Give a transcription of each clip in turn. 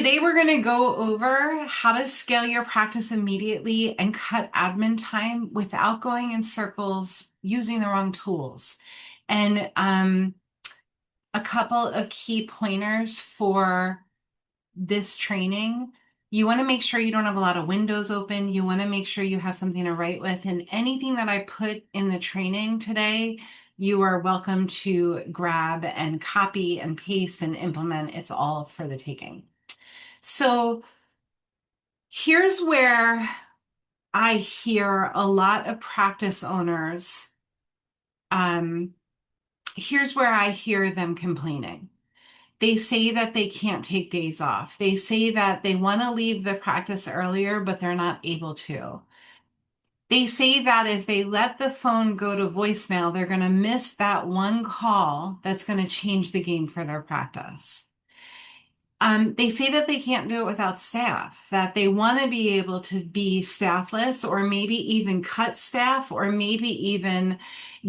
Today, we're going to go over how to scale your practice immediately and cut admin time without going in circles using the wrong tools. And a couple of key pointers for this training. You want to make sure you don't have a lot of windows open. You want to make sure you have something to write with. And anything that I put in the training today, you are welcome to grab and copy and paste and implement. It's all for the taking. So here's where I hear a lot of practice owners, um, here's where I hear them complaining. They say that they can't take days off. They say that they want to leave the practice earlier, but they're not able to. They say that if they let the phone go to voicemail, they're going to miss that one call that's going to change the game for their practice. They say that they can't do it without staff, that they want to be able to be staffless or maybe even cut staff or maybe even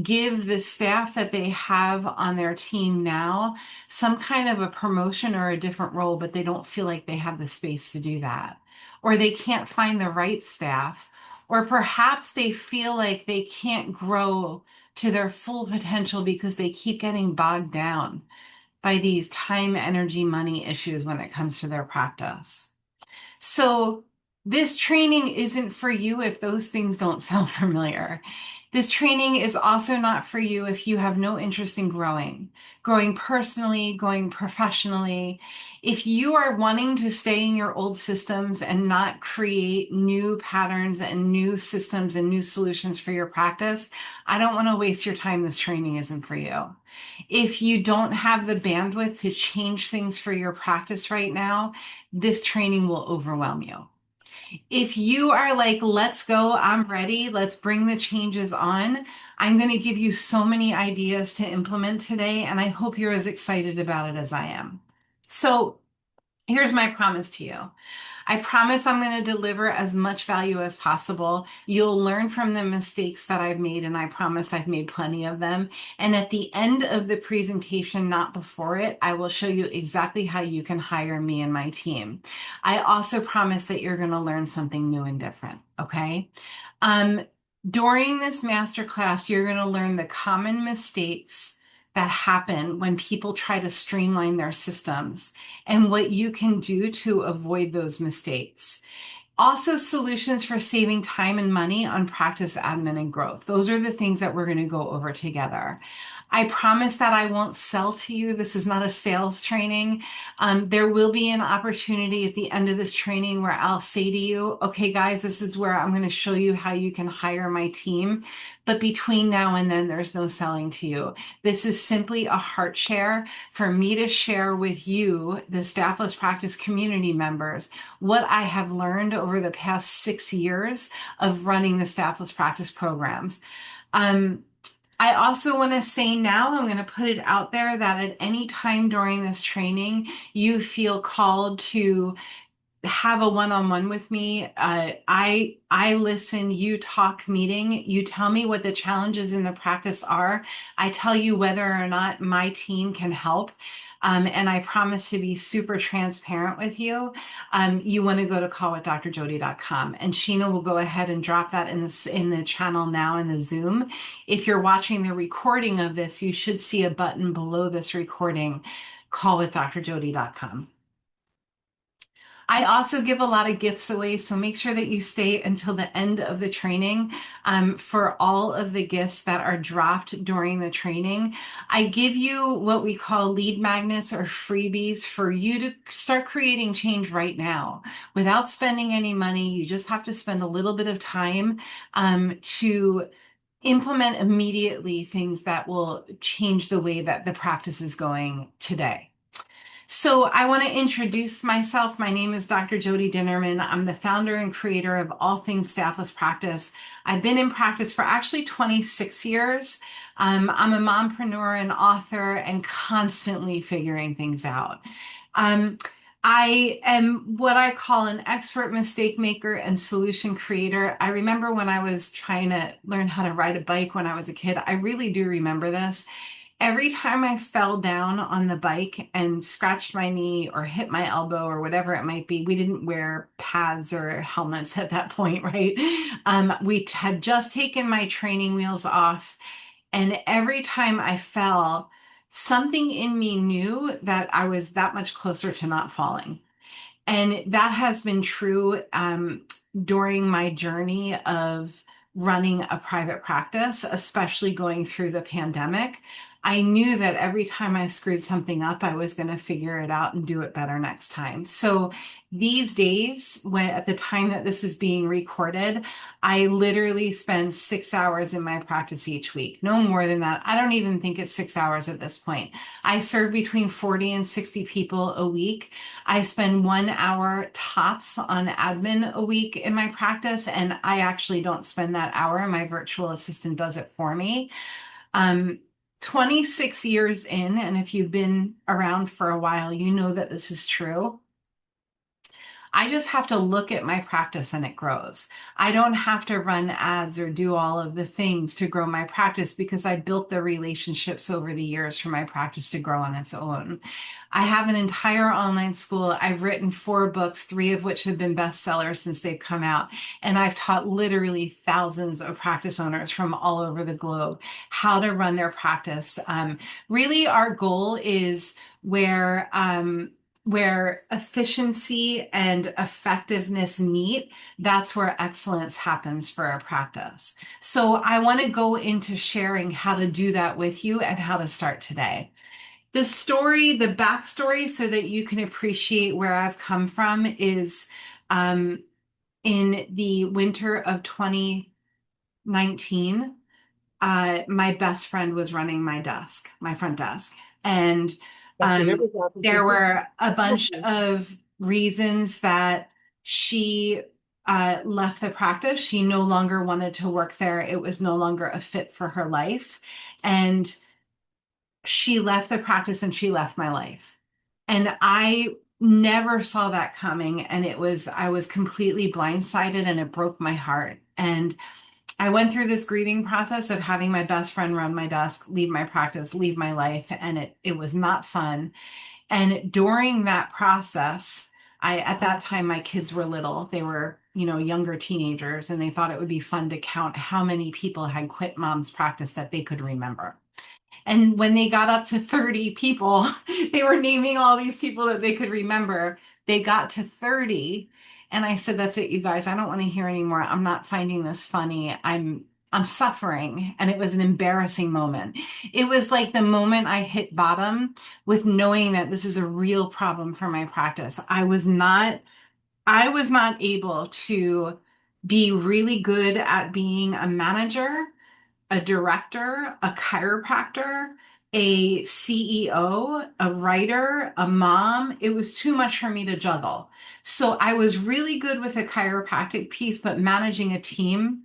give the staff that they have on their team now some kind of a promotion or a different role, but they don't feel like they have the space to do that. Or they can't find the right staff, or perhaps they feel like they can't grow to their full potential because they keep getting bogged down by these time, energy, money issues when it comes to their practice. So this training isn't for you if those things don't sound familiar. This training is also not for you if you have no interest in growing personally, growing professionally. If you are wanting to stay in your old systems and not create new patterns and new systems and new solutions for your practice, I don't want to waste your time. This training isn't for you. If you don't have the bandwidth to change things for your practice right now, this training will overwhelm you. If you are like, let's go, I'm ready, let's bring the changes on, I'm going to give you so many ideas to implement today, and I hope you're as excited about it as I am. So here's my promise to you. I promise I'm going to deliver as much value as possible. You'll learn from the mistakes that I've made, and I promise I've made plenty of them. And at the end of the presentation, not before it, I will show you exactly how you can hire me and my team. I also promise that you're going to learn something new and different, okay? During this masterclass, you're going to learn the common mistakes that happen when people try to streamline their systems and what you can do to avoid those mistakes. Also, solutions for saving time and money on practice admin and growth. Those are the things that we're going to go over together. I promise that I won't sell to you. This is not a sales training. There will be an opportunity at the end of this training where I'll say to you, okay, guys, this is where I'm going to show you how you can hire my team. But between now and then, there's no selling to you. This is simply a heart share for me to share with you, the Staffless Practice community members, what I have learned over the past 6 years of running the Staffless Practice programs. I also want to say now, I'm going to put it out there that at any time during this training, you feel called to have a one-on-one with me. I listen, you talk meeting, you tell me what the challenges in the practice are. I tell you whether or not my team can help. And I promise to be super transparent with you. You want to go to callwithdrjody.com, and Sheena will go ahead and drop that in the channel now in the Zoom. If you're watching the recording of this, you should see a button below this recording, callwithdrjody.com. I also give a lot of gifts away, so make sure that you stay until the end of the training for all of the gifts that are dropped during the training. I give you what we call lead magnets or freebies for you to start creating change right now without spending any money. You just have to spend a little bit of time to implement immediately things that will change the way that the practice is going today. So I want to introduce myself. My name is Dr. Jody Dinnerman. I'm the founder and creator of All Things Staffless Practice. I've been in practice for actually 26 years. I'm a mompreneur and author and constantly figuring things out. I am what I call an expert mistake maker and solution creator. I remember when I was trying to learn how to ride a bike when I was a kid. I really do remember this. every time I fell down on the bike and scratched my knee or hit my elbow or whatever it might be, we didn't wear pads or helmets at that point, right? We had just taken my training wheels off, and every time I fell, something in me knew that I was that much closer to not falling. And that has been true during my journey of running a private practice, especially going through the pandemic. I knew that every time I screwed something up, I was going to figure it out and do it better next time. So these days, when at the time that this is being recorded, I literally spend 6 hours in my practice each week. No more than that. I don't even think it's 6 hours at this point. I serve between 40 and 60 people a week. I spend 1 hour tops on admin a week in my practice, and I actually don't spend that hour. My virtual assistant does it for me. Um, 26 years in, and if you've been around for a while, you know that this is true. I just have to look at my practice and it grows. I don't have to run ads or do all of the things to grow my practice because I built the relationships over the years for my practice to grow on its own. I have an entire online school. I've written 4 books, 3 of which have been bestsellers since they've come out. And I've taught literally thousands of practice owners from all over the globe how to run their practice. Really, our goal is where efficiency and effectiveness meet, that's where excellence happens for a practice. So I want to go into sharing how to do that with you and how to start today. The story, the backstory, so that you can appreciate where I've come from is in the winter of 2019. My best friend was running my front desk. And um, Practitioner office. there This is were a bunch okay. of reasons that she left the practice. She no longer wanted to work there. It was no longer a fit for her life. And she left the practice and she left my life. And I never saw that coming. And I was completely blindsided and it broke my heart. And I went through this grieving process of having my best friend run my desk, leave my practice, leave my life, and it was not fun. And during that process, at that time my kids were little. They were, younger teenagers, and they thought it would be fun to count how many people had quit mom's practice that they could remember. And when they got up to 30 people, they were naming all these people that they could remember. They got to 30, and I said, "That's it, you guys. I don't want to hear anymore. I'm not finding this funny. I'm suffering." And it was an embarrassing moment. It was like the moment I hit bottom with knowing that this is a real problem for my practice. I was not able to be really good at being a manager, a director, a chiropractor, a CEO, a writer, a mom. It was too much for me to juggle. So I was really good with the chiropractic piece, but managing a team,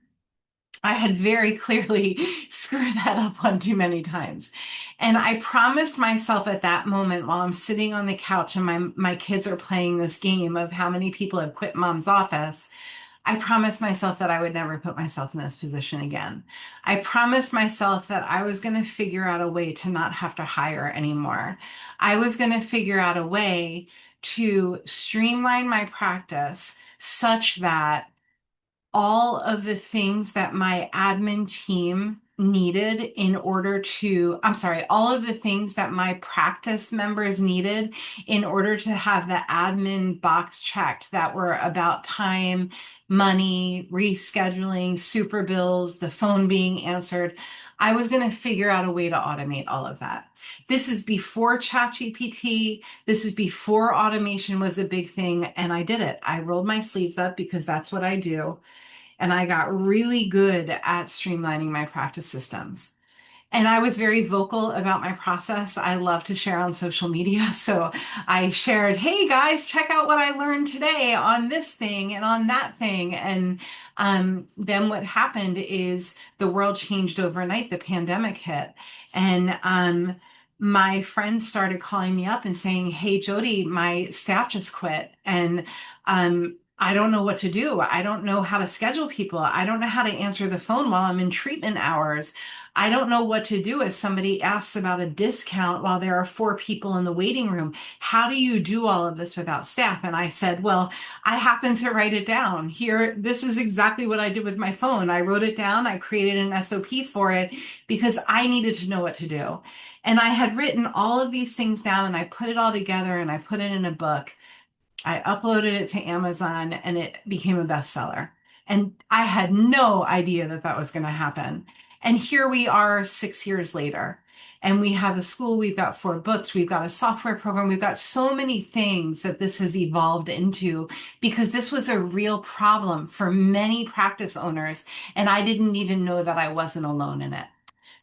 I had very clearly screwed that up one too many times. And I promised myself at that moment while I'm sitting on the couch and my kids are playing this game of how many people have quit mom's office. I promised myself that I would never put myself in this position again. I promised myself that I was going to figure out a way to not have to hire anymore. I was going to figure out a way to streamline my practice such that all of the things that my admin team needed I'm sorry, all of the things that my practice members needed in order to have the admin box checked that were about time, money, rescheduling, super bills, the phone being answered. I was going to figure out a way to automate all of that. This is before ChatGPT. This is before automation was a big thing. And I did it. I rolled my sleeves up because that's what I do. And I got really good at streamlining my practice systems. And I was very vocal about my process. I love to share on social media. So I shared, "Hey guys, check out what I learned today on this thing and on that thing." And then what happened is the world changed overnight. The pandemic hit. And my friends started calling me up and saying, "Hey, Jody, my staff just quit." And I don't know what to do. I don't know how to schedule people. I don't know how to answer the phone while I'm in treatment hours. I don't know what to do if somebody asks about a discount while there are four people in the waiting room. How do you do all of this without staff? And I said, well, I happen to write it down here. This is exactly what I did with my phone. I wrote it down. I created an SOP for it because I needed to know what to do. And I had written all of these things down and I put it all together and I put it in a book. I uploaded it to Amazon and it became a bestseller. And I had no idea that that was going to happen. And here we are 6 years later. And we have a school, we've got four books, we've got a software program, we've got so many things that this has evolved into because this was a real problem for many practice owners. And I didn't even know that I wasn't alone in it.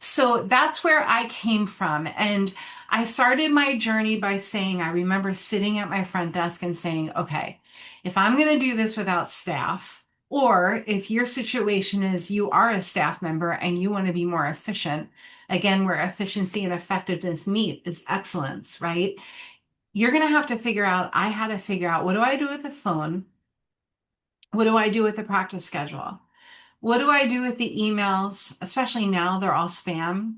So that's where I came from. And I started my journey by saying, I remember sitting at my front desk and saying, okay, if I'm going to do this without staff, or if your situation is you are a staff member and you want to be more efficient, again, where efficiency and effectiveness meet is excellence, right? You're going to have to figure out, I had to figure out, what do I do with the phone? What do I do with the practice schedule? What do I do with the emails? Especially now, they're all spam.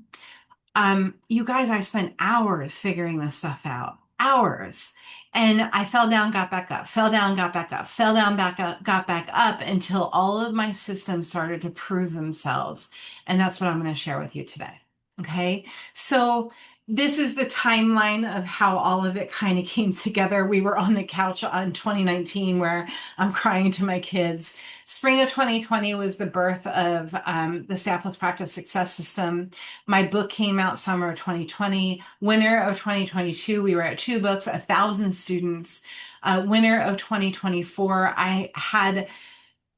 You guys, I spent hours figuring this stuff out, hours. And I fell down, got back up, fell down, got back up, fell down, back up, got back up until all of my systems started to prove themselves. And that's what I'm going to share with you today. Okay. So this is the timeline of how all of it kind of came together. We were on the couch in 2019 where I'm crying to my kids. Spring of 2020 was the birth of the Staffless Practice Success System. My book came out summer of 2020. Winter of 2022, we were at two books, 1,000 students. Winter of 2024, I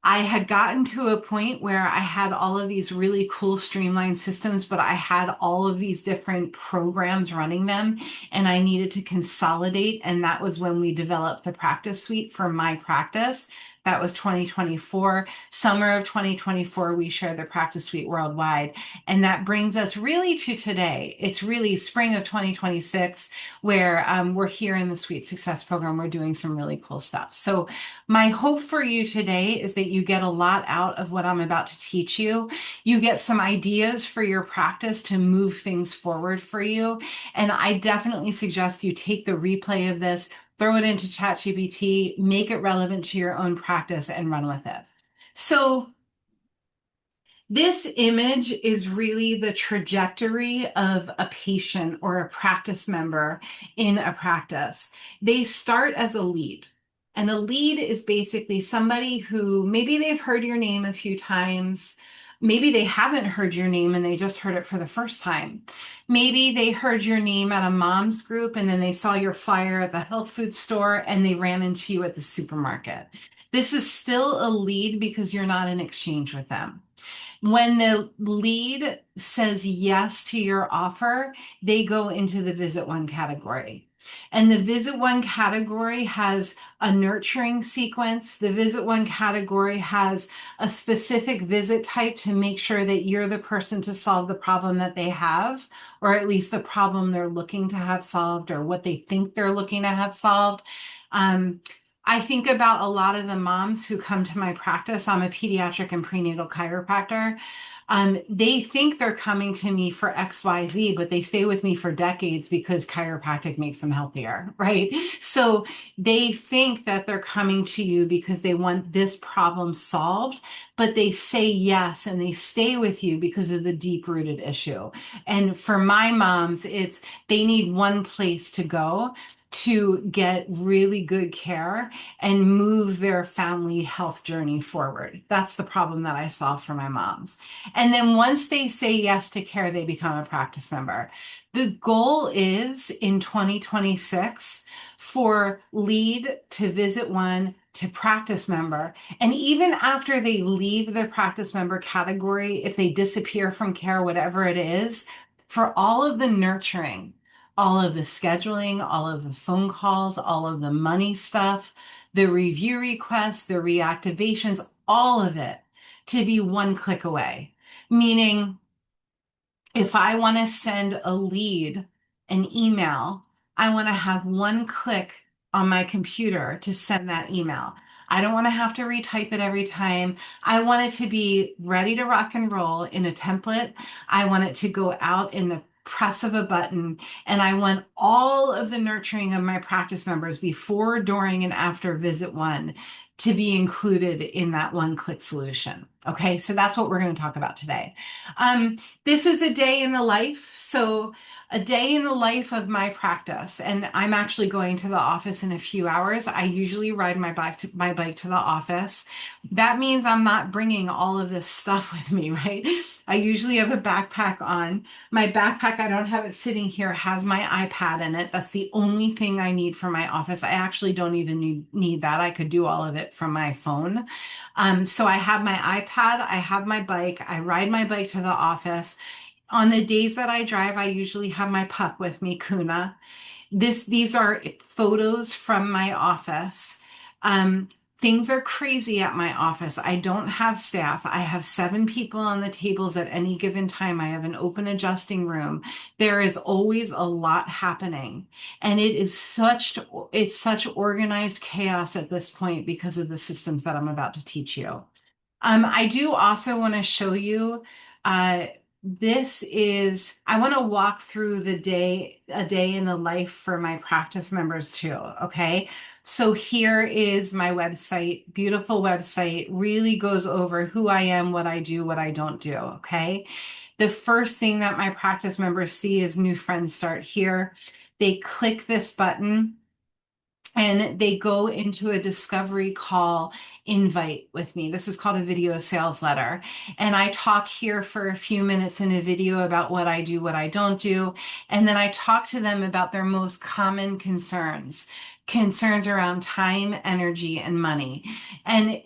had gotten to a point where I had all of these really cool streamline systems, but I had all of these different programs running them, and I needed to consolidate. And that was when we developed the practice suite for my practice. That was 2024. Summer of 2024, we shared the practice suite worldwide. And that brings us really to today. It's really spring of 2026, where we're here in the Suite Success Program. We're doing some really cool stuff. So my hope for you today is that you get a lot out of what I'm about to teach you. You get some ideas for your practice to move things forward for you. And I definitely suggest you take the replay of this, throw it into ChatGPT, make it relevant to your own practice, and run with it. So this image is really the trajectory of a patient or a practice member in a practice. They start as a lead. And a lead is basically somebody who maybe they've heard your name a few times. Maybe they haven't heard your name and they just heard it for the first time. Maybe they heard your name at a mom's group and then they saw your flyer at the health food store and they ran into you at the supermarket. This is still a lead because you're not in exchange with them. When the lead says yes to your offer, they go into the visit one category. And the visit one category has a nurturing sequence. The visit one category has a specific visit type to make sure that you're the person to solve the problem that they have, or at least the problem they're looking to have solved, or what they think they're looking to have solved. I think about a lot of the moms who come to my practice. I'm a pediatric and prenatal chiropractor. They think they're coming to me for XYZ, but they stay with me for decades because chiropractic makes them healthier, right? So they think that they're coming to you because they want this problem solved, but they say yes and they stay with you because of the deep-rooted issue. And for my moms, it's they need one place to go to get really good care and move their family health journey forward. That's the problem that I solve for my moms. And then once they say yes to care, they become a practice member. The goal is in 2026 for lead to visit one to practice member. And even after they leave the practice member category, if they disappear from care, whatever it is, for all of the nurturing, all of the scheduling, all of the phone calls, all of the money stuff, the review requests, the reactivations, all of it to be one click away. Meaning, if I want to send a lead an email, I want to have one click on my computer to send that email. I don't want to have to retype it every time. I want it to be ready to rock and roll in a template. I want it to go out in the press of a button. And I want all of the nurturing of my practice members before, during, and after visit one to be included in that one-click solution. Okay, so that's what we're going to talk about today. This is a day in the life. So a day in the life of my practice, and I'm actually going to the office in a few hours. I usually ride my bike to the office. That means I'm not bringing all of this stuff with me, right? I usually have a backpack on. My backpack, I don't have it sitting here, has my iPad in it. That's the only thing I need for my office. I actually don't even need that. I could do all of it from my phone. So I have my iPad, I have my bike, I ride my bike to the office. On the days that I drive, I usually have my pup with me, Kuna. These are photos from my office. Things are crazy at my office. I don't have staff. I have 7 people on the tables at any given time. I have an open adjusting room. There is always a lot happening. And it's such organized chaos at this point because of the systems that I'm about to teach you. I do also want to show you, uh, I want to walk through a day in the life for my practice members too. Okay. So here is my website, beautiful website, really goes over who I am, what I do, what I don't do. Okay. The first thing that my practice members see is new friends start here. They click this button and they go into a discovery call invite with me. This is called a video sales letter. And I talk here for a few minutes in a video about what I do, what I don't do. And then I talk to them about their most common concerns around time, energy, and money. And,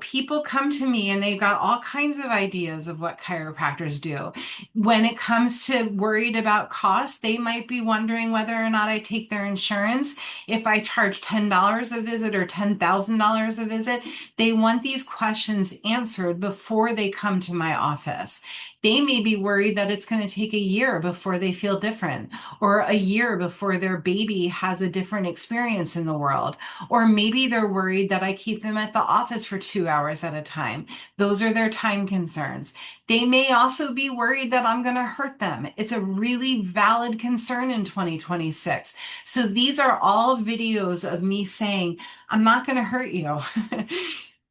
people come to me and they've got all kinds of ideas of what chiropractors do. When it comes to worried about cost, they might be wondering whether or not I take their insurance. If I charge $10 a visit or $10,000 a visit, they want these questions answered before they come to my office. They may be worried that it's going to take a year before they feel different, or a year before their baby has a different experience in the world. Or maybe they're worried that I keep them at the office for 2 hours at a time. Those are their time concerns. They may also be worried that I'm going to hurt them. It's a really valid concern in 2026. So these are all videos of me saying, I'm not going to hurt you.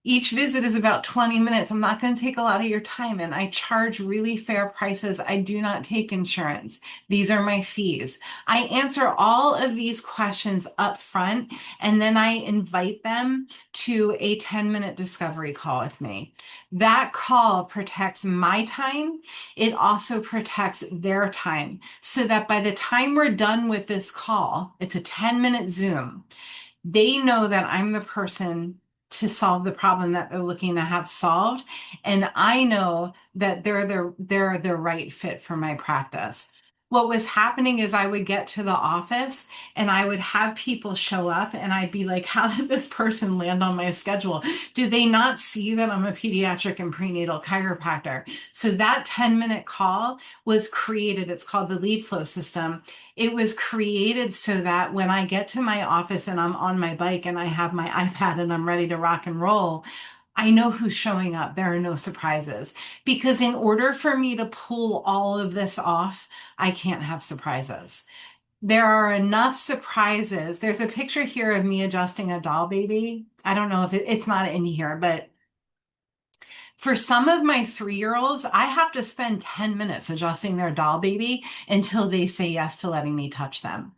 Each visit is about 20 minutes. I'm not going to take a lot of your time, and I charge really fair prices. I do not take insurance. These are my fees. I answer all of these questions up front, and then I invite them to a 10-minute discovery call with me. That call protects my time. It also protects their time, so that by the time we're done with this call, it's a 10-minute Zoom. They know that I'm the person to solve the problem that they're looking to have solved. And I know that they're the right fit for my practice. What was happening is I would get to the office and I would have people show up and I'd be like, how did this person land on my schedule? Do they not see that I'm a pediatric and prenatal chiropractor? So that 10-minute call was created. It's called the lead flow system. It was created so that when I get to my office and I'm on my bike and I have my iPad and I'm ready to rock and roll, I know who's showing up. There are no surprises. Because in order for me to pull all of this off, I can't have surprises. There are enough surprises. There's a picture here of me adjusting a doll baby. I don't know if it's not in here, but for some of my 3-year-olds, I have to spend 10 minutes adjusting their doll baby until they say yes to letting me touch them.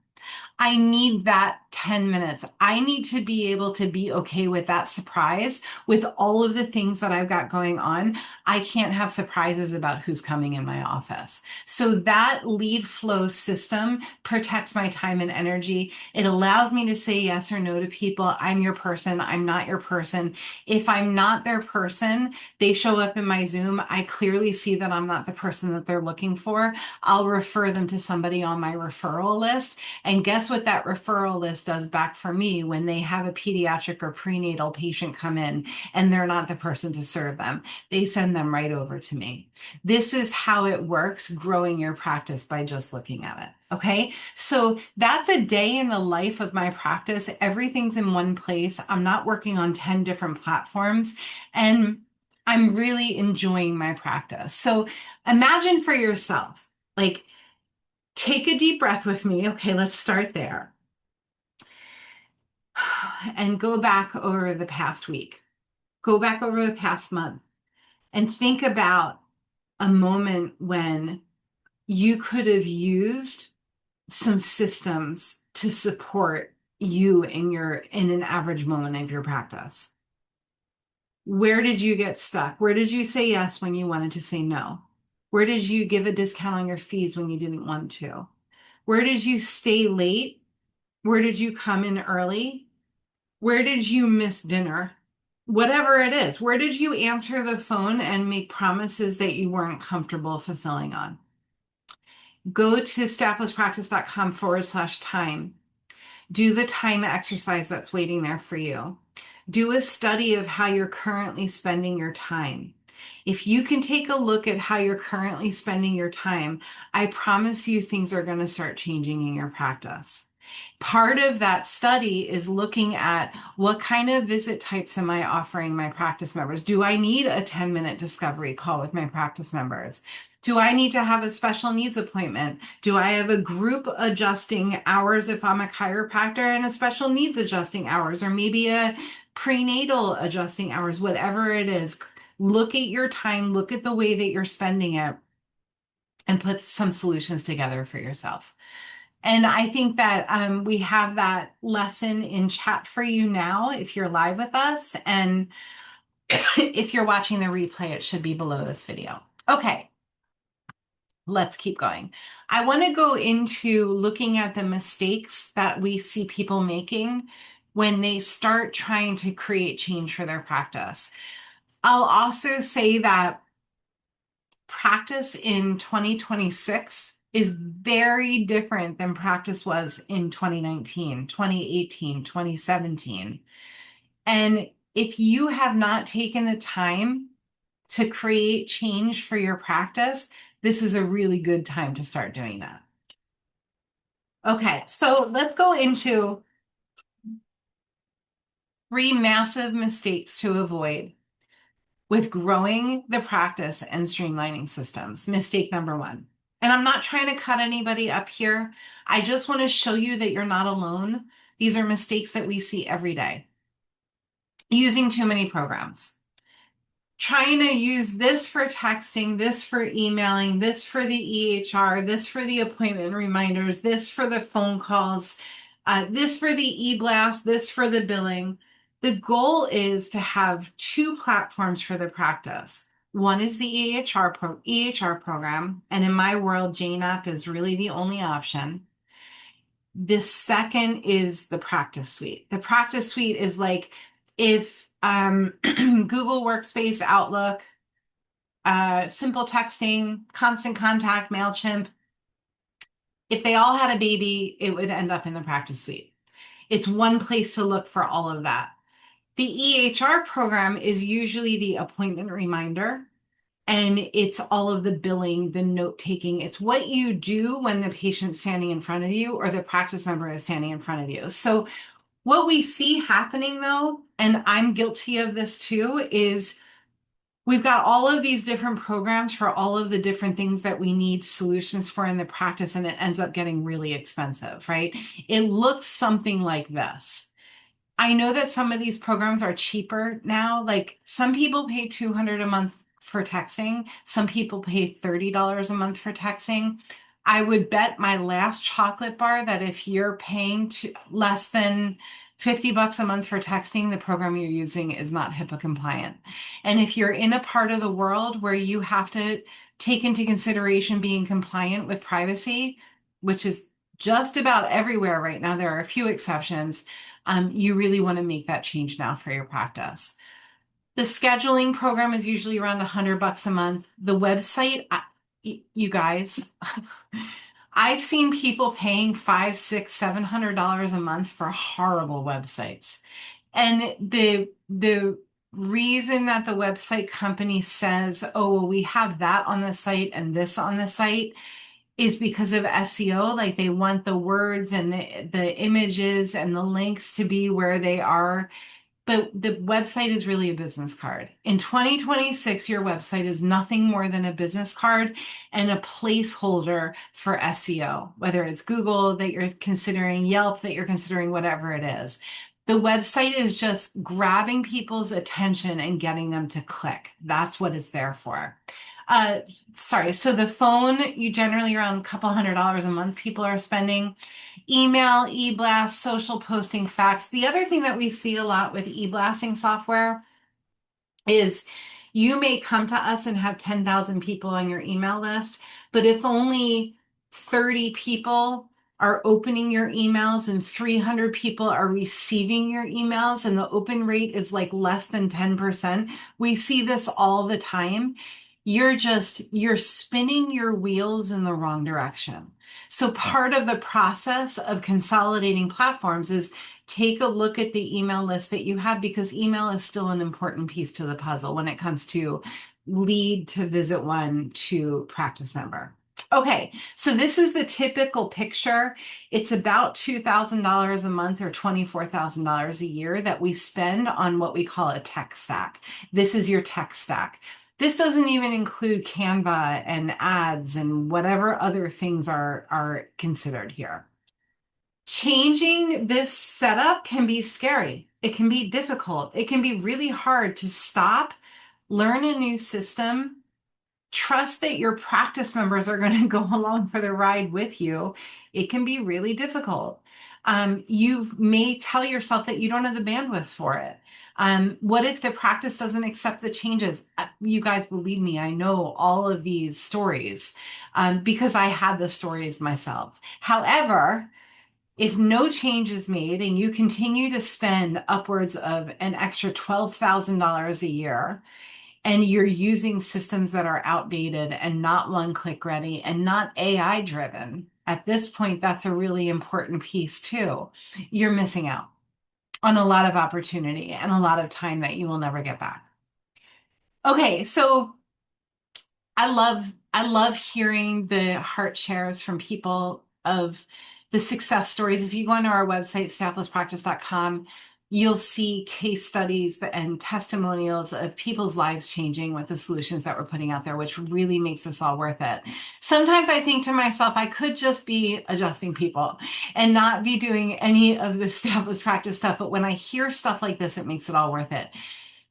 I need that 10 minutes. I need to be able to be okay with that surprise with all of the things that I've got going on. I can't have surprises about who's coming in my office. So that lead flow system protects my time and energy. It allows me to say yes or no to people. I'm your person. I'm not your person. If I'm not their person, they show up in my Zoom. I clearly see that I'm not the person that they're looking for. I'll refer them to somebody on my referral list, and And guess what that referral list does back for me when they have a pediatric or prenatal patient come in and they're not the person to serve them? They send them right over to me. This is how it works, growing your practice by just looking at it. Okay. So that's a day in the life of my practice. Everything's in one place. I'm not working on 10 different platforms, and I'm really enjoying my practice. So imagine for yourself, like, take a deep breath with me. Okay, let's start there. And go back over the past week. Go back over the past month and think about a moment when you could have used some systems to support you in an average moment of your practice. Where did you get stuck? Where did you say yes when you wanted to say no? Where did you give a discount on your fees when you didn't want to? Where did you stay late? Where did you come in early? Where did you miss dinner? Whatever it is, where did you answer the phone and make promises that you weren't comfortable fulfilling on? Go to stafflesspractice.com/time. Do the time exercise that's waiting there for you. Do a study of how you're currently spending your time. If you can take a look at how you're currently spending your time, I promise you things are going to start changing in your practice. Part of that study is looking at what kind of visit types am I offering my practice members? Do I need a 10-minute discovery call with my practice members? Do I need to have a special needs appointment? Do I have a group adjusting hours if I'm a chiropractor and a special needs adjusting hours, or maybe a prenatal adjusting hours, whatever it is? Look at your time, look at the way that you're spending it, and put some solutions together for yourself. And I think that we have that lesson in chat for you now if you're live with us. And if you're watching the replay, it should be below this video. Okay, let's keep going. I want to go into looking at the mistakes that we see people making when they start trying to create change for their practice. I'll also say that practice in 2026 is very different than practice was in 2019, 2018, 2017. And if you have not taken the time to create change for your practice, this is a really good time to start doing that. Okay, so let's go into 3 massive mistakes to avoid with growing the practice and streamlining systems. Mistake number 1. And I'm not trying to cut anybody up here. I just want to show you that you're not alone. These are mistakes that we see every day. Using too many programs. Trying to use this for texting, this for emailing, this for the EHR, this for the appointment reminders, this for the phone calls, this for the e-blast, this for the billing. The goal is to have 2 platforms for the practice. One is the EHR program, and in my world, JNAP is really the only option. The second is the practice suite. The practice suite is like if Google Workspace, Outlook, simple texting, constant contact, MailChimp, if they all had a baby, it would end up in the practice suite. It's one place to look for all of that. The EHR program is usually the appointment reminder, and it's all of the billing, the note taking. It's what you do when the patient's standing in front of you or the practice member is standing in front of you. So what we see happening though, and I'm guilty of this too, is we've got all of these different programs for all of the different things that we need solutions for in the practice, and it ends up getting really expensive, right? It looks something like this. I know that some of these programs are cheaper now. Like some people pay $200 a month for texting. Some people pay $30 a month for texting. I would bet my last chocolate bar that if you're paying less than $50 a month for texting, the program you're using is not HIPAA compliant. And if you're in a part of the world where you have to take into consideration being compliant with privacy, which is just about everywhere right now, there are a few exceptions, you really want to make that change now for your practice. The scheduling program is usually around $100 a month. The website, you guys, I've seen people paying five, six, $700 a month for horrible websites. And the reason that the website company says, oh, well, we have that on the site and this on the site is because of SEO. Like they want the words and the images and the links to be where they are. But the website is really a business card. In 2026, your website is nothing more than a business card and a placeholder for SEO, whether it's Google that you're considering, Yelp that you're considering, whatever it is. The website is just grabbing people's attention and getting them to click. That's what it's there for. Uh, Sorry. So the phone, you generally around a couple $100 a month people are spending. Email, e-blast, social posting, fax. The other thing that we see a lot with e-blasting software is you may come to us and have 10,000 people on your email list, but if only 30 people are opening your emails and 300 people are receiving your emails and the open rate is like less than 10%, we see this all the time. You're spinning your wheels in the wrong direction. So part of the process of consolidating platforms is take a look at the email list that you have because email is still an important piece to the puzzle when it comes to lead to visit one to practice member. Okay, so this is the typical picture. It's about $2,000 a month or $24,000 a year that we spend on what we call a tech stack. This is your tech stack. This doesn't even include Canva and ads and whatever other things are considered here. Changing this setup can be scary. It can be difficult. It can be really hard to stop, learn a new system, trust that your practice members are going to go along for the ride with you. It can be really difficult. You may tell yourself that you don't have the bandwidth for it. What if the practice doesn't accept the changes? You guys, believe me, I know all of these stories because I had the stories myself. However, if no change is made and you continue to spend upwards of an extra $12,000 a year, and you're using systems that are outdated and not one-click ready and not AI driven, at this point, that's a really important piece too. You're missing out on a lot of opportunity and a lot of time that you will never get back. Okay, so I love hearing the heart shares from people of the success stories. If you go onto our website, stafflesspractice.com, you'll see case studies and testimonials of people's lives changing with the solutions that we're putting out there, which really makes this all worth it. Sometimes I think to myself, I could just be adjusting people and not be doing any of the Staffless practice stuff. But when I hear stuff like this, it makes it all worth it.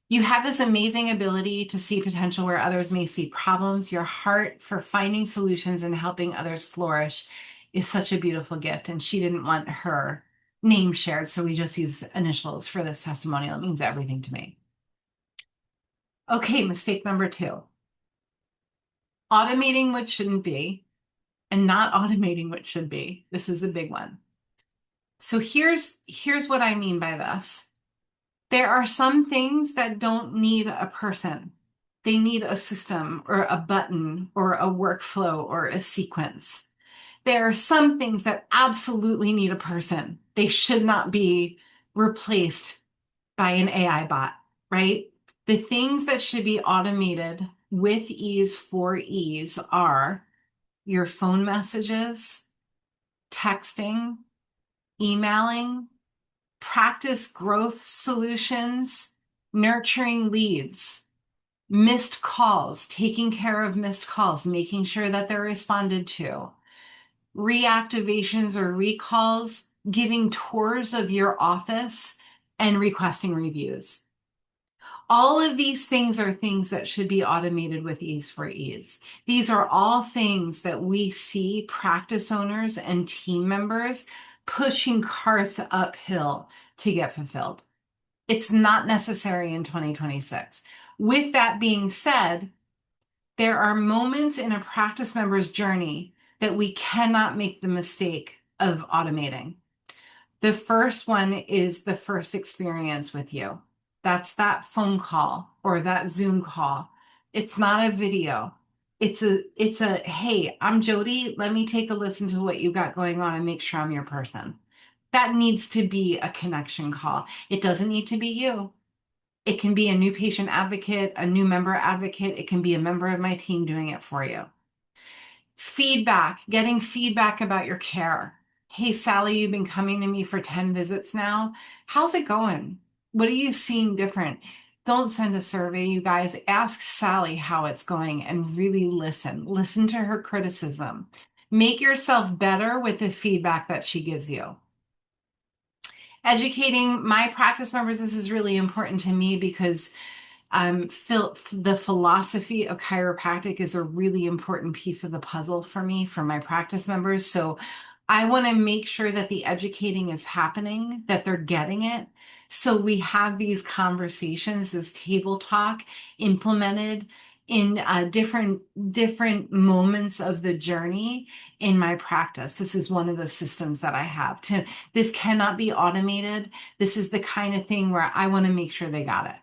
You have this amazing ability to see potential where others may see problems. Your heart for finding solutions and helping others flourish is such a beautiful gift. And she didn't want her name shared, so we just use initials for this testimonial. It means everything to me. Okay, mistake number two. Automating what shouldn't be and not automating what should be. This is a big one. So here's what I mean by this. There are some things that don't need a person. They need a system or a button or a workflow or a sequence. There are some things that absolutely need a person. They should not be replaced by an AI bot, right? The things that should be automated with ease for ease are your phone messages, texting, emailing, practice growth solutions, nurturing leads, missed calls, taking care of missed calls, making sure that they're responded to, reactivations or recalls, giving tours of your office, and requesting reviews. All of these things are things that should be automated with ease for ease. These are all things that we see practice owners and team members pushing carts uphill to get fulfilled. It's not necessary in 2026. With that being said, there are moments in a practice member's journey that we cannot make the mistake of automating. The first one is the first experience with you. That's that phone call or that Zoom call. It's not a video. It's a hey, I'm Jody. Let me take a listen to what you got going on and make sure I'm your person. That needs to be a connection call. It doesn't need to be you. It can be a new patient advocate, a new member advocate. It can be a member of my team doing it for you. Feedback, getting feedback about your care. Hey, Sally, you've been coming to me for 10 visits now. How's it going? What are you seeing different? Don't send a survey, you guys. Ask Sally how it's going and really listen. Listen to her criticism. Make yourself better with the feedback that she gives you. Educating my practice members, this is really important to me because the philosophy of chiropractic is a really important piece of the puzzle for me, for my practice members. So I want to make sure that the educating is happening, that they're getting it. So we have these conversations, this table talk implemented in different moments of the journey in my practice. This is one of the systems that I have. This cannot be automated. This is the kind of thing where I want to make sure they got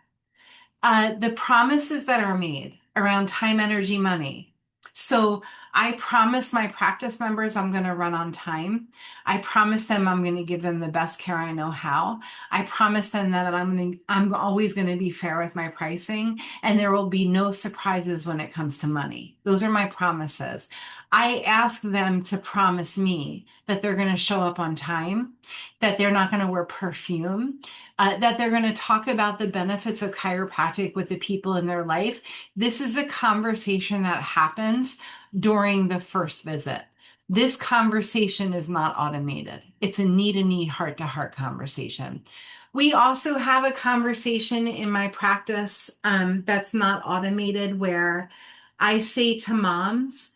it. The promises that are made around time, energy, money. So I promise my practice members I'm going to run on time. I promise them I'm going to give them the best care I know how. I promise them that I'm always going to be fair with my pricing and there will be no surprises when it comes to money. Those are my promises. I ask them to promise me that they're going to show up on time, that they're not going to wear perfume, that they're going to talk about the benefits of chiropractic with the people in their life. This is a conversation that happens during the first visit. This conversation is not automated. It's a knee to knee, heart to heart conversation. We also have a conversation in my practice that's not automated where I say to moms,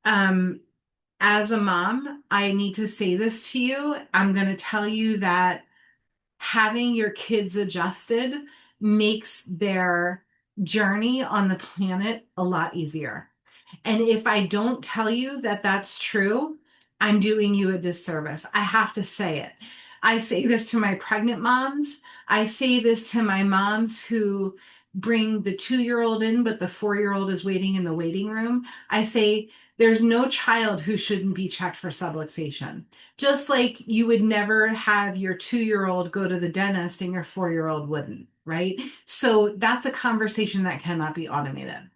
um, as a mom, I need to say this to you. I'm going to tell you that having your kids adjusted makes their journey on the planet a lot easier. And if I don't tell you that that's true, I'm doing you a disservice. I have to say it. I say this to my pregnant moms. I say this to my moms who bring the 2-year-old in, but the 4-year-old is waiting in the waiting room. I say, there's no child who shouldn't be checked for subluxation. Just like you would never have your 2-year-old go to the dentist and your 4-year-old wouldn't, right? So that's a conversation that cannot be automated.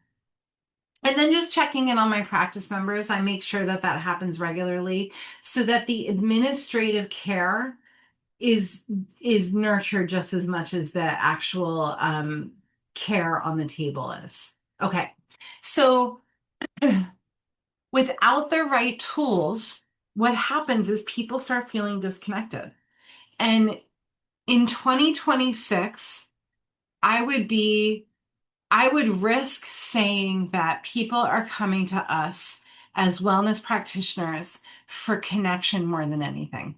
And then just checking in on my practice members, I make sure that that happens regularly so that the administrative care is is nurtured just as much as the actual care on the table is. Okay, so without the right tools, what happens is people start feeling disconnected. And in 2026, I would be I would risk saying that people are coming to us as wellness practitioners for connection more than anything.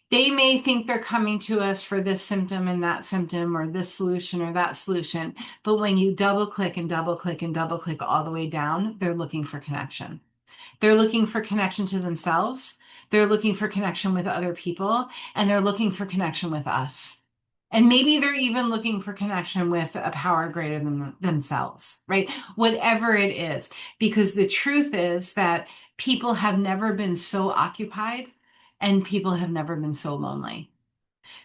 They may think they're coming to us for this symptom and that symptom or this solution or that solution, but when you double click and double click and double click all the way down, they're looking for connection. They're looking for connection to themselves. They're looking for connection with other people, and they're looking for connection with us. And maybe they're even looking for connection with a power greater than themselves, right? Whatever it is, because the truth is that people have never been so occupied and people have never been so lonely.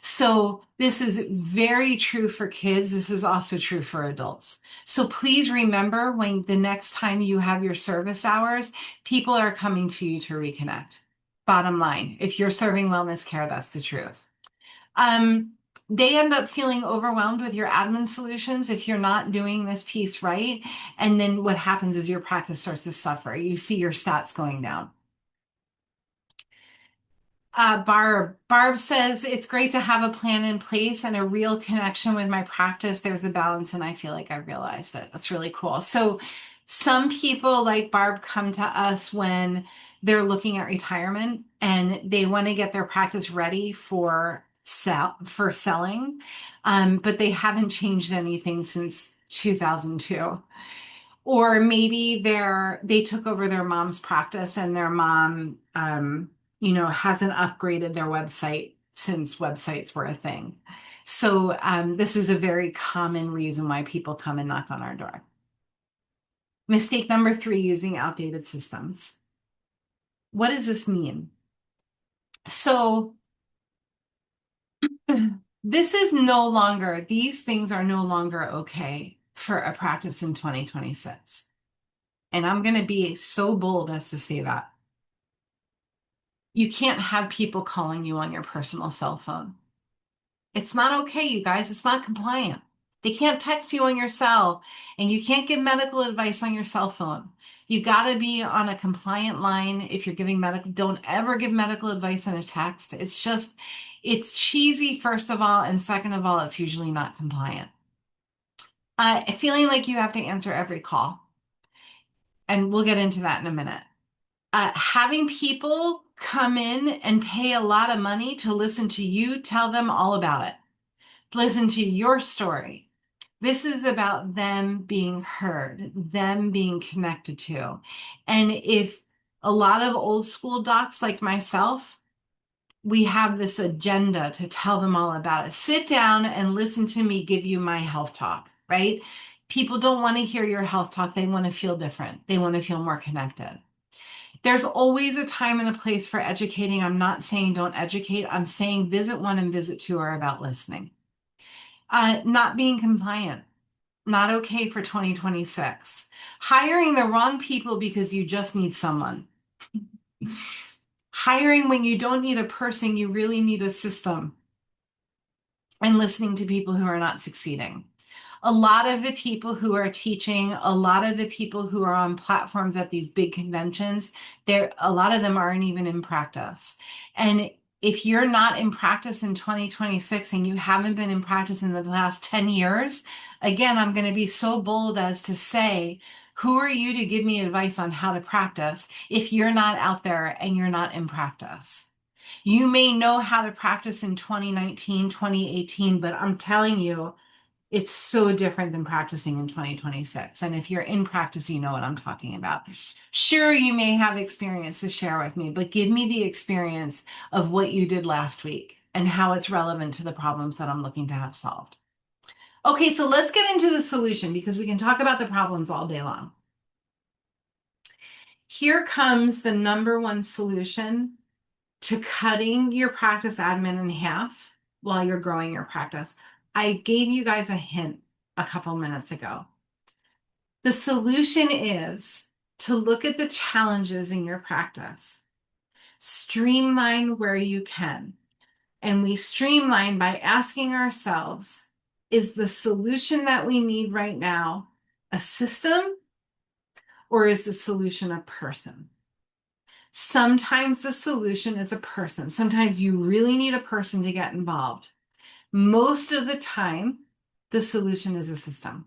So this is very true for kids. This is also true for adults. So please remember when the next time you have your service hours, people are coming to you to reconnect. Bottom line, if you're serving wellness care, that's the truth. Um, they end up feeling overwhelmed with your admin solutions if you're not doing this piece right. And then what happens is your practice starts to suffer. You see your stats going down. Barb says it's great to have a plan in place and a real connection with my practice. There's a balance, and I feel like I realized that. That's really cool. So, some people like Barb come to us when they're looking at retirement and they want to get their practice ready for selling, but they haven't changed anything since 2002. Or maybe they took over their mom's practice and their mom, hasn't upgraded their website since websites were a thing. So this is a very common reason why people come and knock on our door. Mistake number three, using outdated systems. What does this mean? So these things are no longer okay for a practice in 2026. And I'm going to be so bold as to say that. You can't have people calling you on your personal cell phone. It's not okay, you guys. It's not compliant. They can't text you on your cell, and you can't give medical advice on your cell phone. You got to be on a compliant line if you're giving medical. Don't ever give medical advice in a text. It's cheesy, first of all, and second of all, it's usually not compliant. Feeling like you have to answer every call, and we'll get into that in a minute. Having people come in and pay a lot of money to listen to you tell them all about it, listen to your story. This is about them being heard, them being connected to. And if a lot of old school docs like myself, we have this agenda to tell them all about it. Sit down and listen to me give you my health talk, right? People don't want to hear your health talk. They want to feel different. They want to feel more connected. There's always a time and a place for educating. I'm not saying don't educate. I'm saying visit one and visit two are about listening. Not being compliant, not okay for 2026. Hiring the wrong people because you just need someone. Hiring when you don't need a person, you really need a system. And listening to people who are not succeeding. A lot of the people who are teaching, a lot of the people who are on platforms at these big conventions, a lot of them aren't even in practice. And if you're not in practice in 2026 and you haven't been in practice in the last 10 years, again, I'm going to be so bold as to say, who are you to give me advice on how to practice if you're not out there and you're not in practice? You may know how to practice in 2019, 2018, but I'm telling you, it's so different than practicing in 2026. And if you're in practice, you know what I'm talking about. Sure, you may have experience to share with me, but give me the experience of what you did last week and how it's relevant to the problems that I'm looking to have solved. Okay, so let's get into the solution because we can talk about the problems all day long. Here comes the number one solution to cutting your practice admin in half while you're growing your practice. I gave you guys a hint a couple minutes ago. The solution is to look at the challenges in your practice, streamline where you can. And we streamline by asking ourselves, is the solution that we need right now a system or is the solution a person? Sometimes the solution is a person. Sometimes you really need a person to get involved. Most of the time, the solution is a system.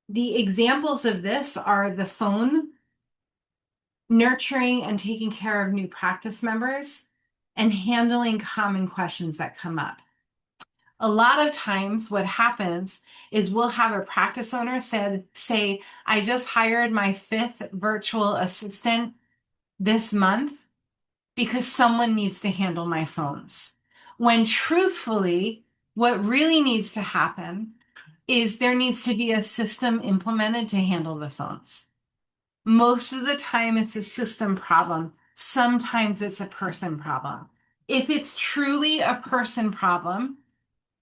The examples of this are the phone, nurturing and taking care of new practice members, and handling common questions that come up. A lot of times what happens is we'll have a practice owner say, I just hired my 5th virtual assistant this month because someone needs to handle my phones. When truthfully, what really needs to happen is there needs to be a system implemented to handle the phones. Most of the time, it's a system problem. Sometimes it's a person problem. If it's truly a person problem,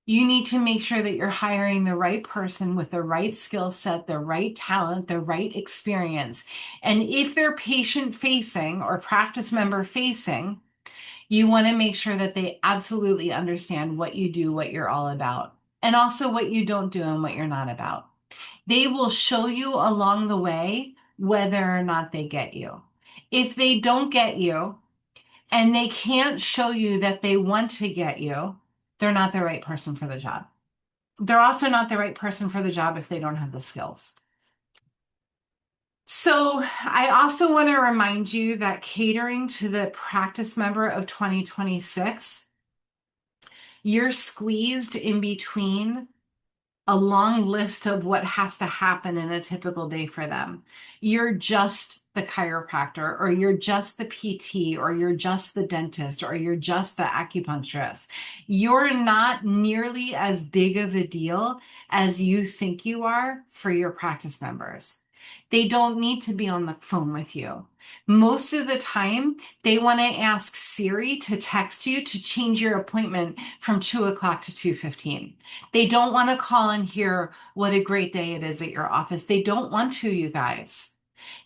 you need to make sure that you're hiring the right person with the right skill set, the right talent, the right experience. And if they're patient facing or practice member facing, you want to make sure that they absolutely understand what you do, what you're all about, and also what you don't do and what you're not about. They will show you along the way whether or not they get you. If they don't get you and they can't show you that they want to get you, they're not the right person for the job. They're also not the right person for the job if they don't have the skills. So I also want to remind you that catering to the practice member of 2026, you're squeezed in between a long list of what has to happen in a typical day for them. You're just the chiropractor, or you're just the PT, or you're just the dentist, or you're just the acupuncturist. You're not nearly as big of a deal as you think you are for your practice members. They don't need to be on the phone with you. Most of the time, they want to ask Siri to text you to change your appointment from 2 o'clock to 2:15. They don't want to call and hear what a great day it is at your office. They don't want to, you guys.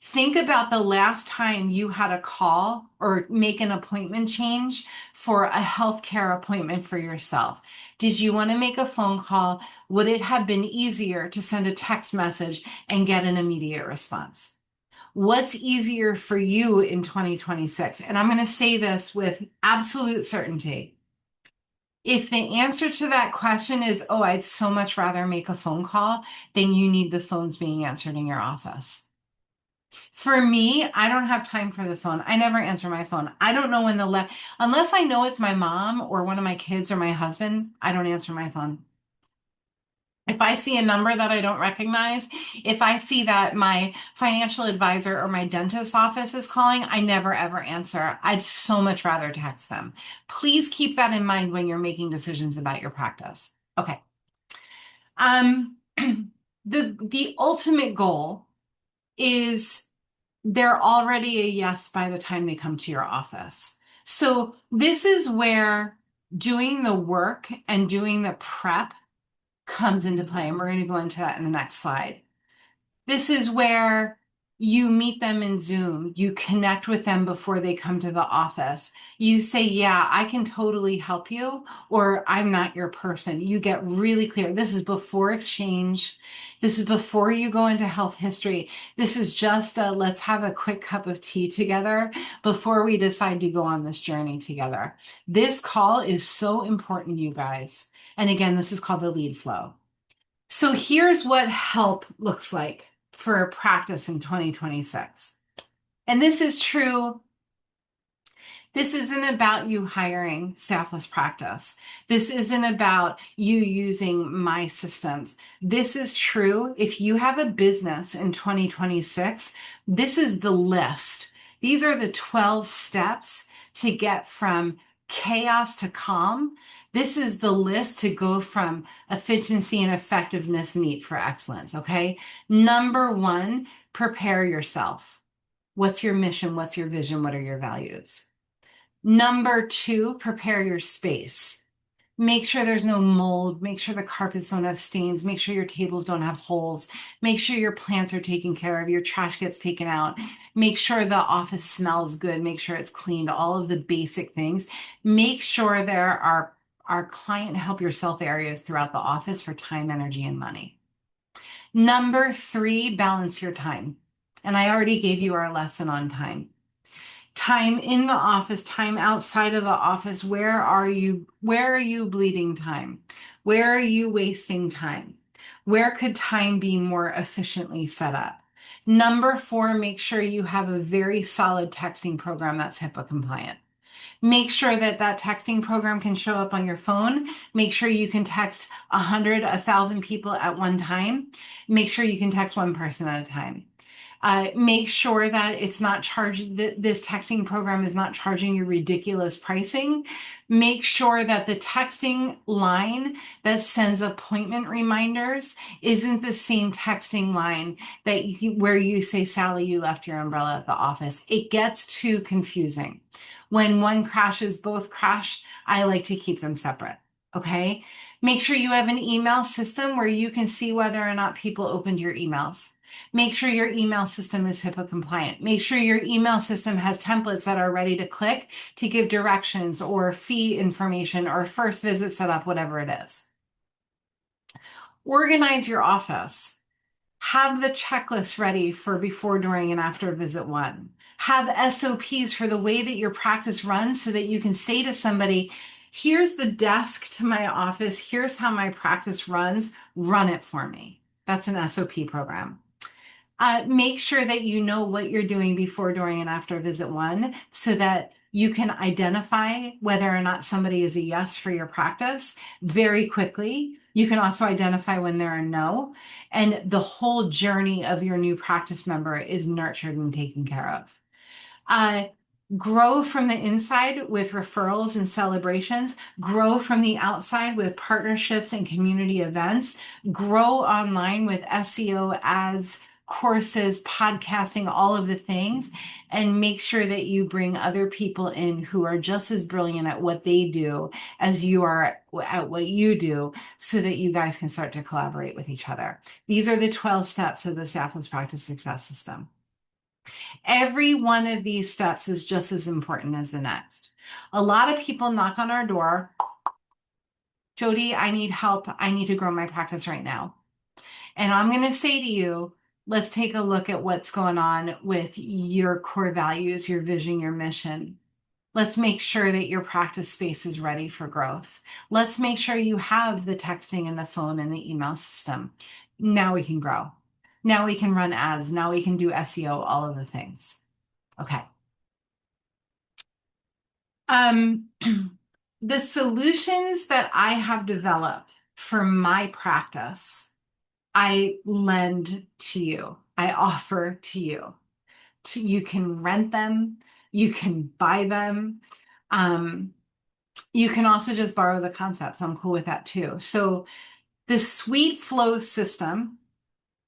Think about the last time you had a call or make an appointment change for a healthcare appointment for yourself. Did you want to make a phone call? Would it have been easier to send a text message and get an immediate response? What's easier for you in 2026? And I'm going to say this with absolute certainty. If the answer to that question is, oh, I'd so much rather make a phone call, then you need the phones being answered in your office. For me, I don't have time for the phone. I never answer my phone. I don't know when unless I know it's my mom or one of my kids or my husband, I don't answer my phone. If I see a number that I don't recognize, if I see that my financial advisor or my dentist's office is calling, I never ever answer. I'd so much rather text them. Please keep that in mind when you're making decisions about your practice. Okay. The ultimate goal is they're already a yes by the time they come to your office. So this is where doing the work and doing the prep comes into play. And we're going to go into that in the next slide. This is where you meet them in Zoom. You connect with them before they come to the office. You say, yeah, I can totally help you, or I'm not your person. You get really clear. This is before exchange. This is before you go into health history. This is just let's have a quick cup of tea together before we decide to go on this journey together. This call is so important, you guys. And again, this is called the lead flow. So here's what help looks like for a practice in 2026. And this is true. This isn't about you hiring Staffless practice. This isn't about you using my systems. This is true. If you have a business in 2026, this is the list. These are the 12 steps to get from chaos to calm. This is the list to go from efficiency and effectiveness meet for excellence. Okay. Number one, prepare yourself. What's your mission? What's your vision? What are your values? Number two, prepare your space. Make sure there's no mold. Make sure the carpets don't have stains. Make sure your tables don't have holes. Make sure your plants are taken care of. Your trash gets taken out. Make sure the office smells good. Make sure it's cleaned. All of the basic things. Make sure there are client help yourself areas throughout the office for time, energy, and money. Number three, balance your time. And I already gave you our lesson on time. Time in the office, time outside of the office. Where are you bleeding time? Where are you wasting time? Where could time be more efficiently set up? Number four, make sure you have a very solid texting program that's HIPAA compliant. Make sure that that texting program can show up on your phone. Make sure you can text 100, 1,000 people at one time. Make sure you can text one person at a time. Make sure that it's not charged, this texting program is not charging you ridiculous pricing. Make sure that the texting line that sends appointment reminders isn't the same texting line that where you say, Sally, you left your umbrella at the office. It gets too confusing. When one crashes, both crash. I like to keep them separate. Okay. Make sure you have an email system where you can see whether or not people opened your emails. Make sure your email system is HIPAA compliant. Make sure your email system has templates that are ready to click to give directions or fee information or first visit setup, whatever it is. Organize your office. Have the checklist ready for before, during, and after visit one. Have SOPs for the way that your practice runs so that you can say to somebody, here's the desk to my office. Here's how my practice runs. Run it for me. That's an SOP program. Make sure that you know what you're doing before, during, and after visit one so that you can identify whether or not somebody is a yes for your practice very quickly. You can also identify when they're a no. And the whole journey of your new practice member is nurtured and taken care of. Grow from the inside with referrals and celebrations. Grow from the outside with partnerships and community events. Grow online with SEO, ads, courses, podcasting, all of the things, and make sure that you bring other people in who are just as brilliant at what they do as you are at what you do, so that you guys can start to collaborate with each other. These are the 12 steps of the Staffless Practice Success System. Every one of these steps is just as important as the next. A lot of people knock on our door, Jody, I need help. I need to grow my practice right now. And I'm going to say to you, let's take a look at what's going on with your core values, your vision, your mission. Let's make sure that your practice space is ready for growth. Let's make sure you have the texting and the phone and the email system. Now we can grow. Now we can run ads. Now we can do SEO, all of the things. Okay. The solutions that I have developed for my practice, I lend to you. I offer to you. You can rent them. You can buy them. You can also just borrow the concepts. I'm cool with that too. So the Sweet Flow system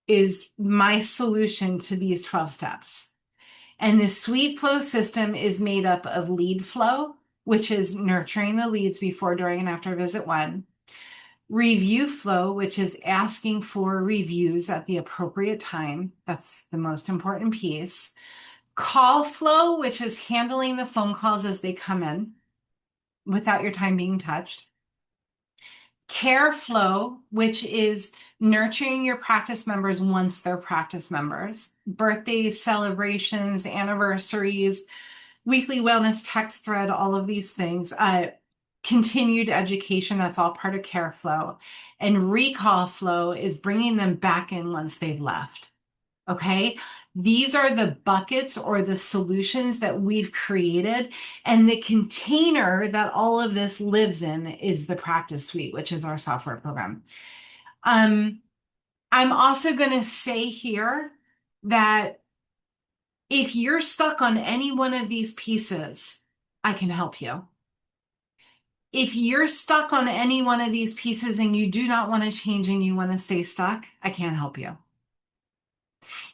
is my solution to these 12 steps. And the Sweet Flow system is made up of lead flow, which is nurturing the leads before, during, and after visit 1. Review flow, which is asking for reviews at the appropriate time. That's the most important piece. Call flow, which is handling the phone calls as they come in without your time being touched. Care flow, which is nurturing your practice members once they're practice members. Birthdays, celebrations, anniversaries, weekly wellness text thread, all of these things. Continued education, that's all part of care flow. And recall flow is bringing them back in once they've left. Okay, these are the buckets or the solutions that we've created. And the container that all of this lives in is the Practice Suite, which is our software program. I'm also going to say here that if you're stuck on any one of these pieces, I can help you. If you're stuck on any one of these pieces and you do not want to change and you want to stay stuck, I can't help you.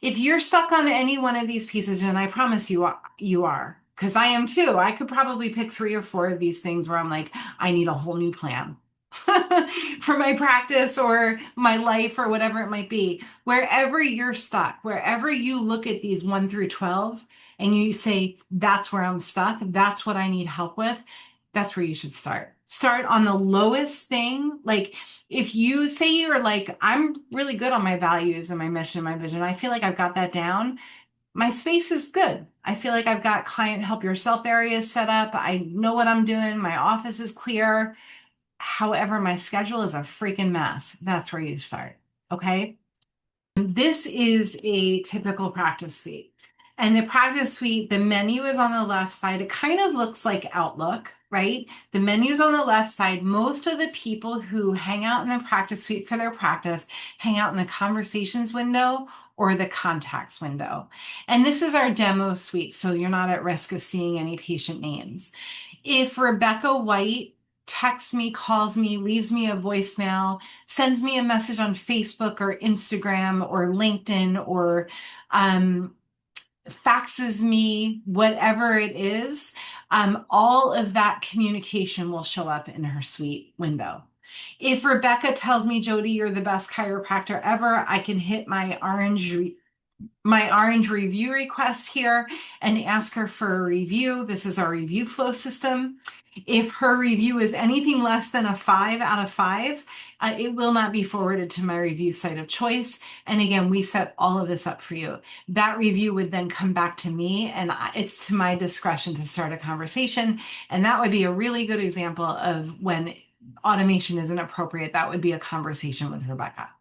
If you're stuck on any one of these pieces, and I promise you are, because I am too. I could probably pick 3 or 4 of these things where I'm like, I need a whole new plan for my practice or my life or whatever it might be. Wherever you're stuck, wherever you look at these 1 through 12 and you say, that's where I'm stuck, that's what I need help with, that's where you should start. Start on the lowest thing. Like if you say you're like, I'm really good on my values and my mission and my vision, I feel like I've got that down. My space is good. I feel like I've got client help yourself areas set up. I know what I'm doing. My office is clear. However, my schedule is a freaking mess. That's where you start. Okay. This is a typical practice suite. And the practice suite, the menu is on the left side. It kind of looks like Outlook, right? The menu is on the left side. Most of the people who hang out in the practice suite for their practice hang out in the conversations window or the contacts window. And this is our demo suite, so you're not at risk of seeing any patient names. If Rebecca White texts me, calls me, leaves me a voicemail, sends me a message on Facebook or Instagram or LinkedIn or faxes me, whatever it is, all of that communication will show up in her suite window. If Rebecca tells me, Jody, you're the best chiropractor ever, I can hit my orange review request here and ask her for a review. This is our review flow system. If her review is anything less than a 5 out of 5, it will not be forwarded to my review site of choice. And again, we set all of this up for you. That review would then come back to me, and it's to my discretion to start a conversation. And that would be a really good example of when automation isn't appropriate. That would be a conversation with Rebecca.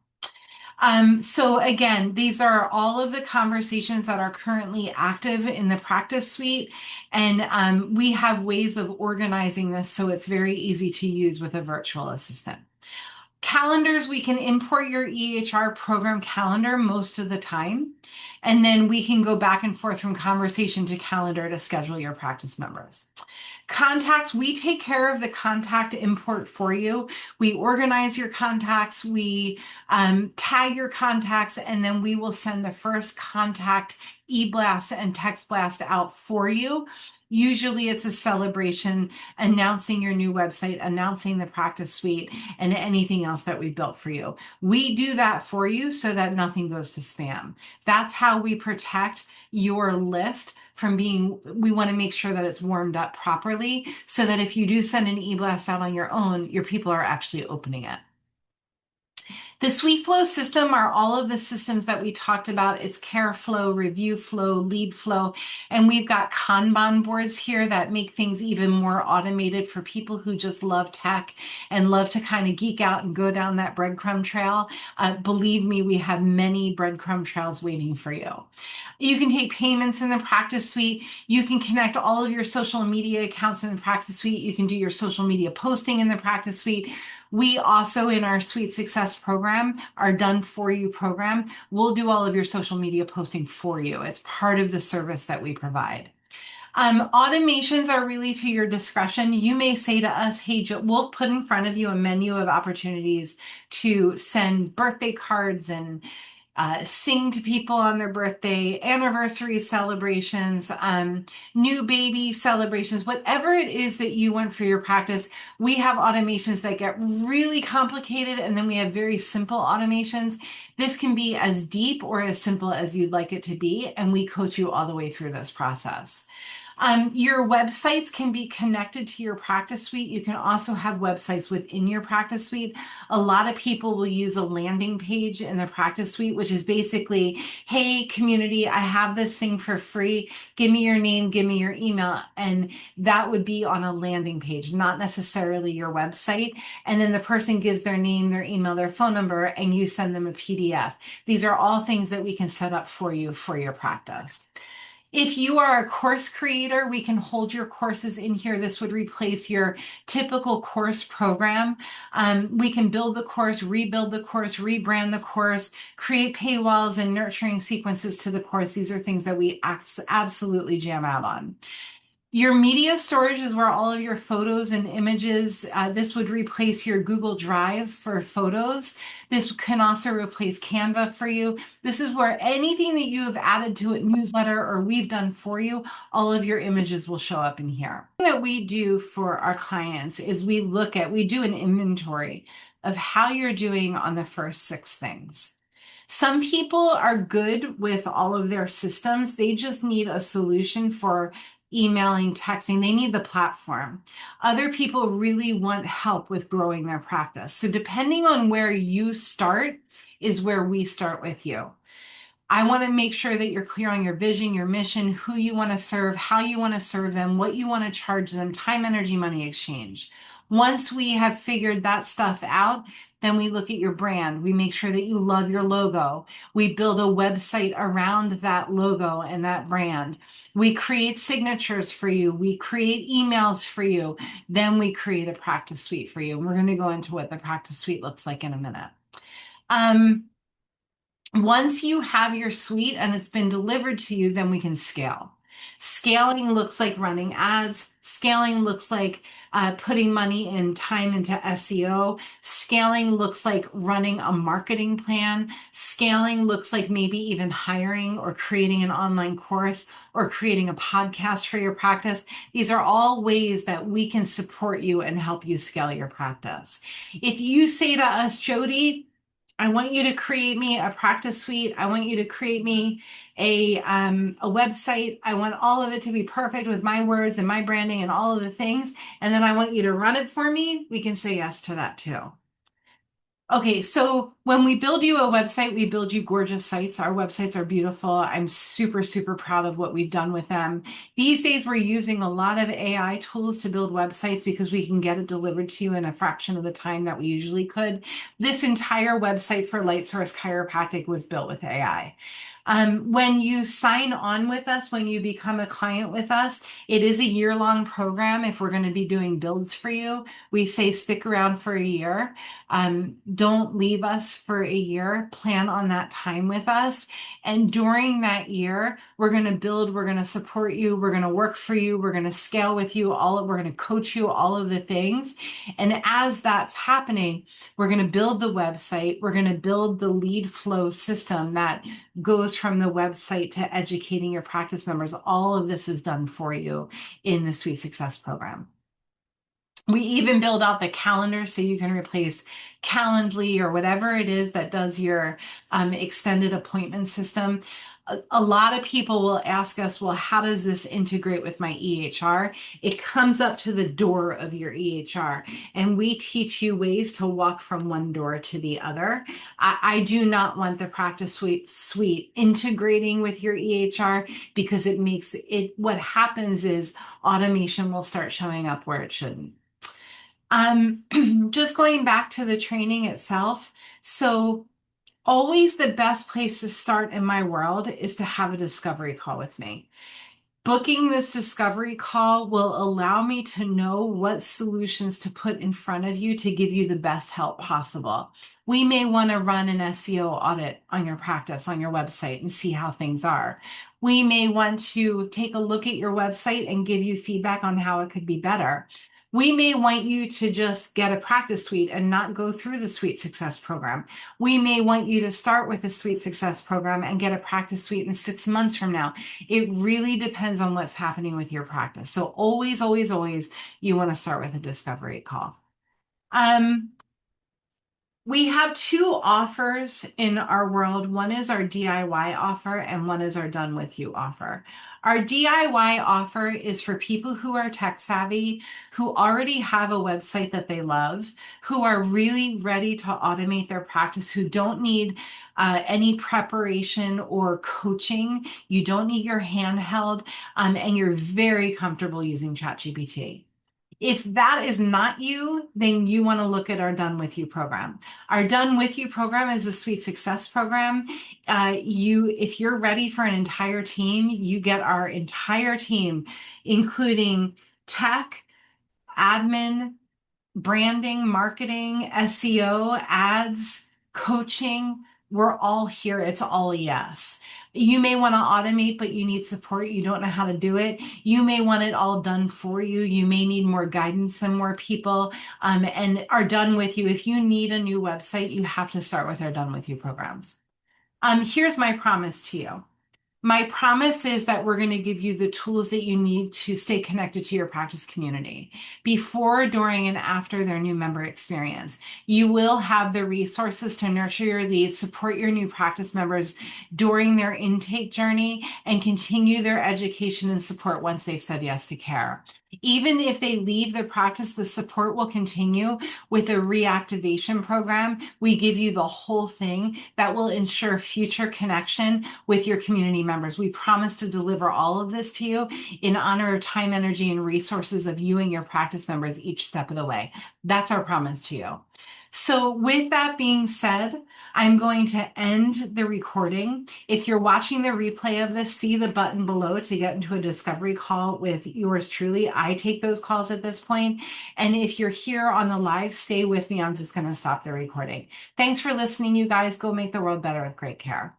So again, these are all of the conversations that are currently active in the practice suite. And we have ways of organizing this so it's very easy to use with a virtual assistant. Calendars, we can import your EHR program calendar most of the time. And then we can go back and forth from conversation to calendar to schedule your practice members. Contacts, we take care of the contact import for you. We organize your contacts, we tag your contacts, and then we will send the first contact e-blast and text blast out for you. Usually it's a celebration announcing your new website, announcing the practice suite, and anything else that we built for you. We do that for you so that nothing goes to spam. That's how we protect your list from being, we want to make sure that it's warmed up properly so that if you do send an e-blast out on your own, your people are actually opening it. The Suite Flow system are all of the systems that we talked about. It's care flow, review flow, lead flow, and we've got Kanban boards here that make things even more automated for people who just love tech and love to kind of geek out and go down that breadcrumb trail. Believe me, we have many breadcrumb trails waiting for you. You can take payments in the practice suite. You can connect all of your social media accounts in the practice suite. You can do your social media posting in the practice suite. We also, in our Suite Success program, our Done For You program, we'll do all of your social media posting for you. It's part of the service that we provide. Automations are really to your discretion. You may say to us, hey, we'll put in front of you a menu of opportunities to send birthday cards and sing to people on their birthday, anniversary celebrations, new baby celebrations, whatever it is that you want for your practice. We have automations that get really complicated, and then we have very simple automations. This can be as deep or as simple as you'd like it to be, and we coach you all the way through this process. Your websites can be connected to your practice suite. You can also have websites within your practice suite. A lot of people will use a landing page in the practice suite, which is basically, hey, community, I have this thing for free. Give me your name, give me your email. And that would be on a landing page, not necessarily your website. And then the person gives their name, their email, their phone number, and you send them a PDF. These are all things that we can set up for you for your practice. If you are a course creator, we can hold your courses in here. This would replace your typical course program. We can build the course, rebuild the course, rebrand the course, create paywalls and nurturing sequences to the course. These are things that we absolutely jam out on. Your media storage is where all of your photos and images, this would replace your Google Drive for photos. This can also replace Canva for you. This is where anything that you have added to a newsletter or we've done for you, all of your images will show up in here. What we do for our clients is we do an inventory of how you're doing on the first 6 things. Some people are good with all of their systems. They just need a solution for emailing, texting. They need the platform. Other people really want help with growing their practice. So depending on where you start is where we start with you. I want to make sure that you're clear on your vision, your mission, who you want to serve, how you want to serve them, what you want to charge them, time, energy, money exchange. Once we have figured that stuff out, then we look at your brand. We make sure that you love your logo. We build a website around that logo and that brand. We create signatures for you. We create emails for you. Then we create a practice suite for you. And we're going to go into what the practice suite looks like in a minute. Once you have your suite and it's been delivered to you, then we can scale. Scaling looks like running ads. Scaling looks like putting money and time into SEO. Scaling looks like running a marketing plan. Scaling looks like maybe even hiring or creating an online course or creating a podcast for your practice. These are all ways that we can support you and help you scale your practice. If you say to us, Jody, I want you to create me a practice suite. I want you to create me a website. I want all of it to be perfect with my words and my branding and all of the things. And then I want you to run it for me. We can say yes to that too. Okay, so when we build you a website, we build you gorgeous sites. Our websites are beautiful. I'm super, super proud of what we've done with them. These days, we're using a lot of AI tools to build websites because we can get it delivered to you in a fraction of the time that we usually could. This entire website for LightSource Chiropractic was built with AI. When you sign on with us, when you become a client with us, it is a year-long program. If we're going to be doing builds for you, we say stick around for a year. Don't leave us us for a year, plan on that time with us. And during that year, we're going to build, we're going to support you, we're going to work for you, we're going to scale with you, we're going to coach you, all of the things. And as that's happening, we're going to build the website, we're going to build the lead flow system that goes from the website to educating your practice members. All of this is done for you in the Sweet Success program. We even build out the calendar so you can replace Calendly or whatever it is that does your extended appointment system. A lot of people will ask us, well, how does this integrate with my EHR? It comes up to the door of your EHR, and we teach you ways to walk from one door to the other. I do not want the practice suite integrating with your EHR, because it makes it, what happens is automation will start showing up where it shouldn't. Just going back to the training itself. So always the best place to start in my world is to have a discovery call with me. Booking this discovery call will allow me to know what solutions to put in front of you to give you the best help possible. We may want to run an SEO audit on your practice, on your website, and see how things are. We may want to take a look at your website and give you feedback on how it could be better. We may want you to just get a practice suite and not go through the Sweet Success program. We may want you to start with the Sweet Success program and get a practice suite in 6 months from now. It really depends on what's happening with your practice. So always, always, always, you want to start with a discovery call. We have two offers in our world. One is our DIY offer and one is our done with you offer. Our DIY offer is for people who are tech savvy, who already have a website that they love, who are really ready to automate their practice, who don't need any preparation or coaching. You don't need your handheld, and you're very comfortable using ChatGPT. If that is not you, then you want to look at our Done With You program. Our Done With You program is a Sweet Success program. If you're ready for an entire team, you get our entire team, including tech, admin, branding, marketing, SEO, ads, coaching. We're all here. It's all yes. You may want to automate, but you need support. You don't know how to do it. You may want it all done for you. You may need more guidance and more people, and are Done With You. If you need a new website, you have to start with our Done With You programs. Here's my promise to you. My promise is that we're going to give you the tools that you need to stay connected to your practice community before, during, and after their new member experience. You will have the resources to nurture your leads, support your new practice members during their intake journey, and continue their education and support once they've said yes to care. Even if they leave the practice, the support will continue with a reactivation program. We give you the whole thing that will ensure future connection with your community members. We promise to deliver all of this to you in honor of time, energy, and resources of you and your practice members each step of the way. That's our promise to you. So with that being said, I'm going to end the recording. If you're watching the replay of this, see the button below to get into a discovery call with yours truly. I take those calls at this point. And if you're here on the live, stay with me. I'm just going to stop the recording. Thanks for listening, you guys. Go make the world better with great care.